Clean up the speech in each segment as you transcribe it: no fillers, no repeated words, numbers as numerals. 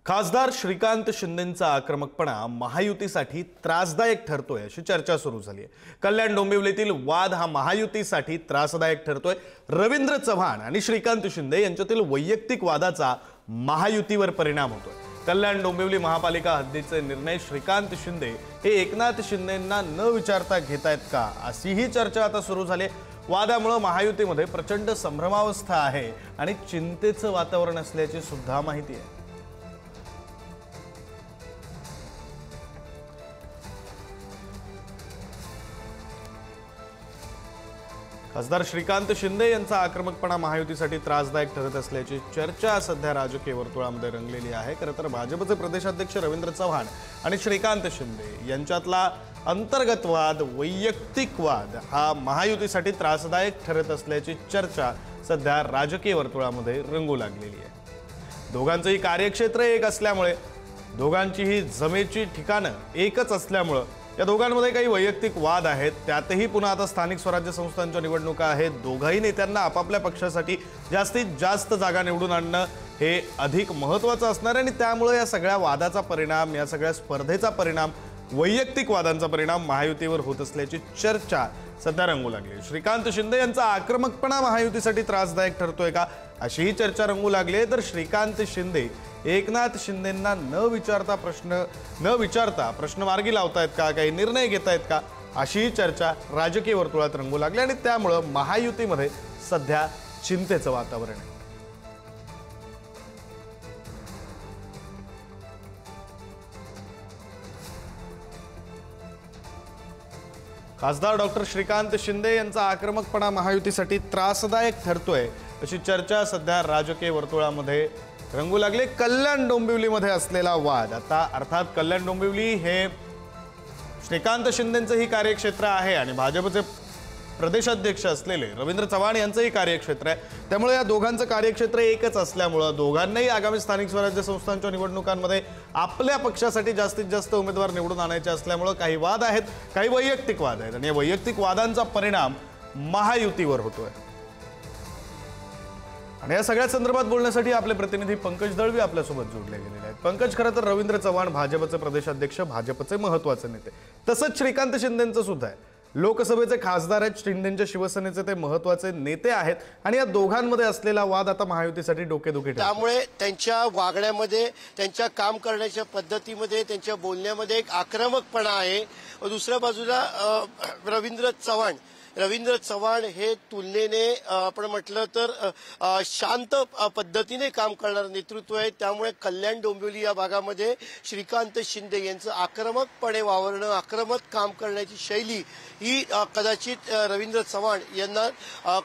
खासदार श्रीकांत शिंदेंचा आक्रमकपणा महायुतीसाठी त्रासदायक ठरतोय अशी चर्चा सुरू झाली आहे। कल्याण डोंबिवलीतील वाद हा महायुतीसाठी त्रासदायक ठरतोय। रवींद्र चव्हाण आणि श्रीकांत शिंदे यांच्यातील वैयक्तिक वादाचा महायुतीवर परिणाम होतोय। कल्याण डोंबिवली महापालिका हद्दीचे निर्णय श्रीकांत शिंदे हे एकनाथ शिंदेंना न विचारता घेतायत का, अशीही चर्चा आता सुरू झाली आहे। वादामुळे महायुतीमध्ये प्रचंड संभ्रमावस्था आहे आणि चिंतेचं वातावरण असल्याची सुद्धा माहिती आहे। खासदार श्रीकांत शिंदे यांचा आक्रमकपणा महायुतीसाठी त्रासदायक ठरत असल्याची चर्चा सध्या राजकीय वर्तुळामध्ये रंगलेली आहे। खरं तर भाजपचे प्रदेशाध्यक्ष रवींद्र चव्हाण आणि श्रीकांत शिंदे यांच्यातला अंतर्गत वाद, वैयक्तिक वाद हा महायुतीसाठी त्रासदायक ठरत असल्याची चर्चा सध्या राजकीय वर्तुळामध्ये रंगू लागलेली आहे। दोघांचंही कार्यक्षेत्र एक असल्यामुळे, दोघांचीही जमेची ठिकाणं एकच असल्यामुळे या दोघांमध्ये काही वैयक्तिक वाद आहेत। त्यातही पुन्हा आता स्थानिक स्वराज्य संस्थांच्या निवडणुका आहेत। दोघाही नेत्यांना आपापल्या पक्षासाठी जास्तीत जास्त जागा निवडून आणणं हे अधिक महत्त्वाचं असणार आहे आणि त्यामुळे या सगळ्या वादाचा परिणाम, या सगळ्या स्पर्धेचा परिणाम, वैयक्तिक वादांचा परिणाम महायुतीवर होत असल्याची चर्चा सध्या रंगू लागली। श्रीकांत शिंदे यांचा आक्रमकपणा महायुतीसाठी त्रासदायक ठरतोय का, अशीही चर्चा रंगू लागली आहे। तर श्रीकांत शिंदे एकनाथ शिंदेंना न विचारता प्रश्न मार्गी लावतायत का, काही निर्णय घेतायत का, अशीही चर्चा राजकीय वर्तुळात रंगू लागली आणि त्यामुळे महायुतीमध्ये सध्या चिंतेचं वातावरण आहे। खासदार डॉक्टर श्रीकांत शिंदे यांचा आक्रमकपणा महायुतीसाठी त्रासदायक ठरतोय अशी चर्चा सध्या राजकीय वर्तुळामध्ये रंगू लागले। कल्याण डोंबिवलीमध्ये असलेला वाद, आता अर्थात कल्याण डोंबिवली हे श्रीकांत शिंदेंचंही कार्यक्षेत्र आहे आणि भाजपचे प्रदेशाध्यक्ष असलेले रवींद्र चव्हाण यांचंही कार्यक्षेत्र आहे। त्यामुळे या दोघांचं कार्यक्षेत्र एकच असल्यामुळे दोघांनाही आगामी स्थानिक स्वराज्य संस्थांच्या निवडणुकांमध्ये आपल्या पक्षासाठी जास्तीत जास्त उमेदवार निवडून आणायचे असल्यामुळे काही वाद आहेत, काही वैयक्तिक वाद आहेत आणि या वैयक्तिक वादांचा परिणाम महायुतीवर होतोय। आणि या सगळ्या संदर्भात बोलण्यासाठी आपले प्रतिनिधी पंकज दळवी आपल्यासोबत जोडले गेलेले आहेत। पंकज, खरं तर रवींद्र चव्हाण भाजपचे प्रदेशाध्यक्ष, भाजपचे महत्त्वाचे नेते, तसंच श्रीकांत शिंदेंचं सुद्धा आहे, लोकसभेचे खासदार आहेत, शिंदेंच्या शिवसेनेचे ते महत्त्वाचे नेते आहेत आणि या दोघांमध्ये असलेला वाद आता महायुतीसाठी डोकेदुखी ठरतो। त्यामुळे त्यांच्या वागण्यामध्ये, त्यांच्या काम करण्याच्या पद्धतीमध्ये, त्यांच्या बोलण्यामध्ये एक आक्रमकपणा आहे। दुसऱ्या बाजूला रवींद्र चव्हाण हे तुलनेने आपण म्हटलं तर शांत पद्धतीने काम करणारं नेतृत्व आहे। त्यामुळे कल्याण डोंबिवली या भागामध्ये श्रीकांत शिंदे यांचं आक्रमकपणे वावरणं, आक्रमक काम करण्याची शैली ही कदाचित रवींद्र चव्हाण यांना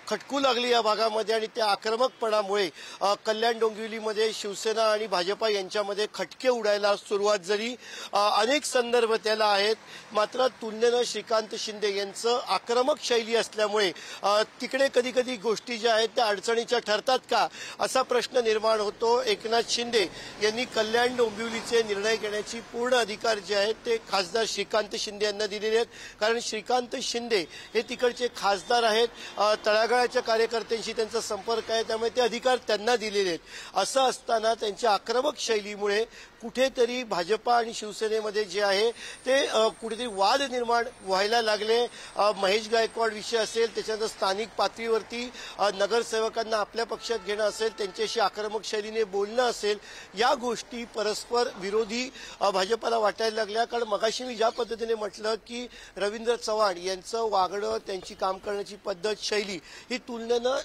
खटकू लागली या भागामध्ये आणि त्या आक्रमकपणामुळे कल्याण डोंबिवलीमध्ये शिवसेना आणि भाजपा यांच्यामध्ये खटके उडायला सुरुवात झाली। अनेक संदर्भ त्याला आहेत, मात्र तुलनेनं श्रीकांत शिंदे यांचं आक्रमक शैली असल्यामुळे तिकडे कधी कधी गोष्टी ज्या आहेत त्या अडचणीच्या ठरतात का, असा प्रश्न निर्माण होतो। एकनाथ शिंदे यांनी कल्याण डोंबिवलीचे निर्णय घेण्याची पूर्ण अधिकार जे आहेत ते खासदार श्रीकांत शिंदे यांना दिलेले आहेत, कारण श्रीकांत शिंदे हे तिकडचे खासदार आहेत, तळागाळाच्या कार्यकर्त्यांशी त्यांचा संपर्क आहे, त्यामुळे ते अधिकार त्यांना दिलेले आहेत। असं असताना त्यांच्या आक्रमक शैलीमुळे कुठेतरी भाजपा आणि शिवसेनेमध्ये जे आहे ते कुठेतरी वाद निर्माण व्हायला लागले। महेश गायकवाड विषय असेल, त्याच्यानंतर स्थानिक पातळीवरती नगरसेवकांना आपल्या पक्षात घेणं असेल, त्यांच्याशी आक्रमक शैलीने बोलणं असेल, या गोष्टी परस्पर विरोधी भाजपाला वाटायला लागल्या। कारण मगाशी मी ज्या पद्धतीने म्हटलं की रवींद्र चव्हाण यांचं वागणं, त्यांची काम करण्याची पद्धत, शैली ही तुलनेनं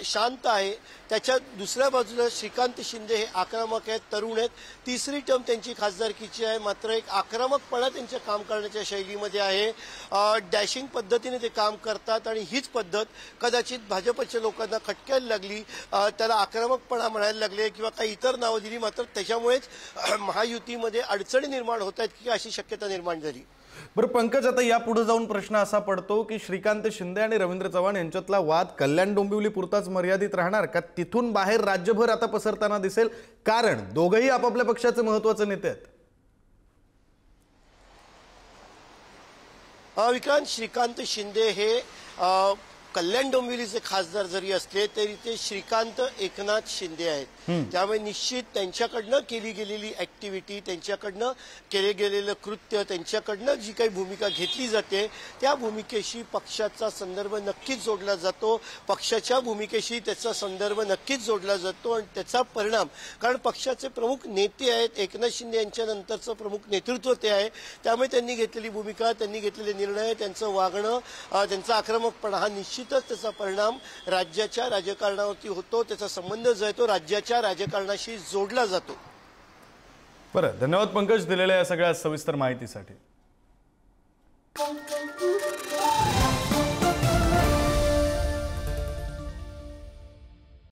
शांत आहे, त्याच्या दुसऱ्या बाजूला श्रीकांत शिंदे हे आक्रमक आहेत, तरुण आहेत, तिसरी टर्म त्यांची खासदारकीची आहे, मात्र एक आक्रमकपणा त्यांच्या काम करण्याच्या शैलीमध्ये आहे। डॅशिंग पद्धतीने ते काम करतात आणि हीच पद्धत कदाचित भाजपच्या लोकांना खटकायला लागली, त्याला आक्रमकपणा म्हणायला लागले किंवा काही इतर नावं दिली, मात्र त्याच्यामुळेच महायुतीमध्ये अडचणी निर्माण होत आहेत की अशी शक्यता निर्माण झाली। बरं पंकज, आता या पुढे जाऊन प्रश्न असा पडतो की श्रीकांत शिंदे आणि रवींद्र चव्हाण यांच्यातला वाद कल्याण डोंबिवली पुरताच मर्यादित राहणार का, तिथून बाहेर राज्यभर आता पसरताना दिसेल, कारण दोघंही आपापल्या पक्षाचे महत्त्वाचे नेते आहेत? विक्रांत, श्रीकांत शिंदे हे कल्याण डोंबिवलीचे खासदार जरी असले तरी ते श्रीकांत एकनाथ शिंदे आहेत। त्यामुळे निश्चित त्यांच्याकडनं केली गेलेली ऍक्टिव्हिटी, त्यांच्याकडनं केले गेलेलं कृत्य, त्यांच्याकडनं जी काही भूमिका घेतली जाते त्या भूमिकेशी पक्षाचा संदर्भ नक्कीच जोडला जातो, पक्षाच्या भूमिकेशी त्याचा संदर्भ नक्कीच जोडला जातो आणि त्याचा परिणाम, कारण पक्षाचे प्रमुख नेते आहेत, एकनाथ शिंदे यांच्या नंतरचं प्रमुख नेतृत्व ते आहे, त्यामुळे त्यांनी घेतलेली भूमिका, त्यांनी घेतलेले निर्णय, त्यांचं वागणं, त्यांचा आक्रमकपणा हा निश्चितच त्याचा परिणाम राज्याच्या राजकारणावरती होतो, त्याचा संबंध जो आहे तो राज्याच्या राजकारणाशी जोडला जातो. बरं, धन्यवाद पंकज दिलेल्या या सगळ्या सविस्तर माहितीसाठी.